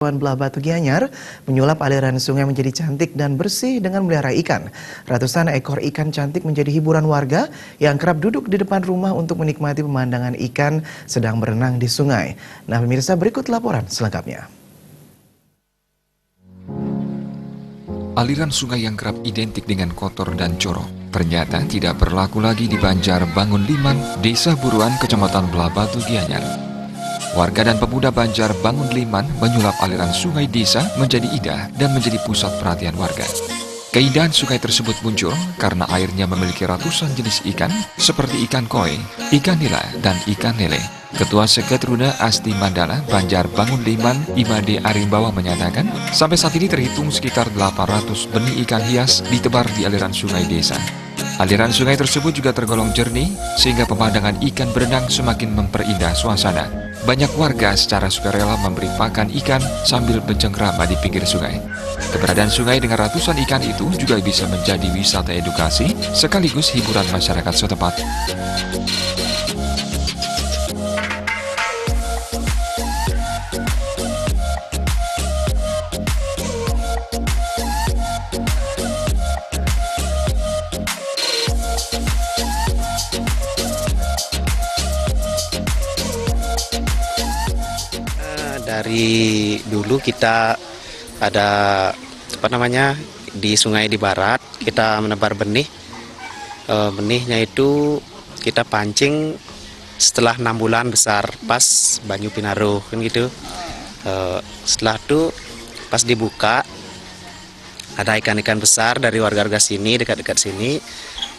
Belah Batu Gianyar menyulap aliran sungai menjadi cantik dan bersih dengan melihara ikan. Ratusan ekor ikan cantik menjadi hiburan warga yang kerap duduk di depan rumah untuk menikmati pemandangan ikan sedang berenang di sungai. Nah, pemirsa, berikut laporan selengkapnya. Aliran sungai yang kerap identik dengan kotor dan jorok ternyata tidak berlaku lagi di Banjar Bangun Liman, Desa Buruan, Kecamatan Belah Batu Gianyar. Warga dan pemuda Banjar Bangun Liman menyulap aliran sungai desa menjadi indah dan menjadi pusat perhatian warga. Keindahan sungai tersebut muncul karena airnya memiliki ratusan jenis ikan seperti ikan koi, ikan nila, dan ikan lele. Ketua Seketruna Asti Mandala Banjar Bangun Liman, Imade Arimbawa menyatakan, sampai saat ini terhitung sekitar 800 benih ikan hias ditebar di aliran sungai desa. Aliran sungai tersebut juga tergolong jernih, sehingga pemandangan ikan berenang semakin memperindah suasana. Banyak warga secara sukarela memberi pakan ikan sambil bercengkrama di pinggir sungai. Keberadaan sungai dengan ratusan ikan itu juga bisa menjadi wisata edukasi sekaligus hiburan masyarakat setempat. Dari dulu kita ada di sungai di barat kita menebar benih. Benihnya itu kita pancing setelah 6 bulan besar pas banyu pinaruh kan gitu. Setelah itu pas dibuka ada ikan-ikan besar dari warga-warga sini dekat-dekat sini,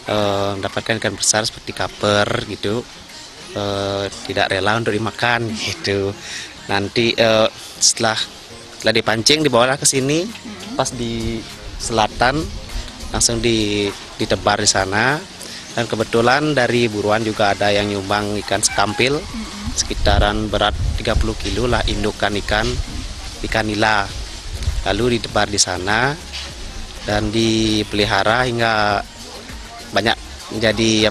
mendapatkan ikan besar seperti kaper gitu. Tidak rela untuk dimakan gitu. Nanti setelah dipancing dibawalah ke sini, pas di selatan langsung ditebar di sana. Dan kebetulan dari buruan juga ada yang nyumbang ikan sekampil sekitaran berat 30 kilo lah, indukan ikan nila, lalu ditebar di sana dan dipelihara hingga banyak menjadi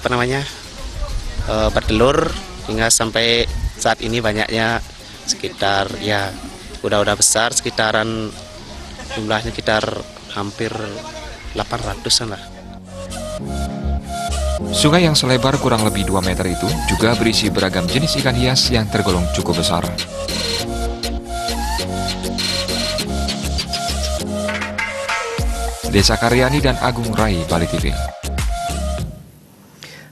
bertelur hingga sampai saat ini banyaknya sekitar udah besar, sekitaran jumlahnya sekitar hampir 800-an lah. Sungai yang selebar kurang lebih 2 meter itu juga berisi beragam jenis ikan hias yang tergolong cukup besar. Desa Karyani dan Agung Rai, Bali TV.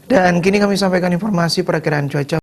Dan kini kami sampaikan informasi perakiraan cuaca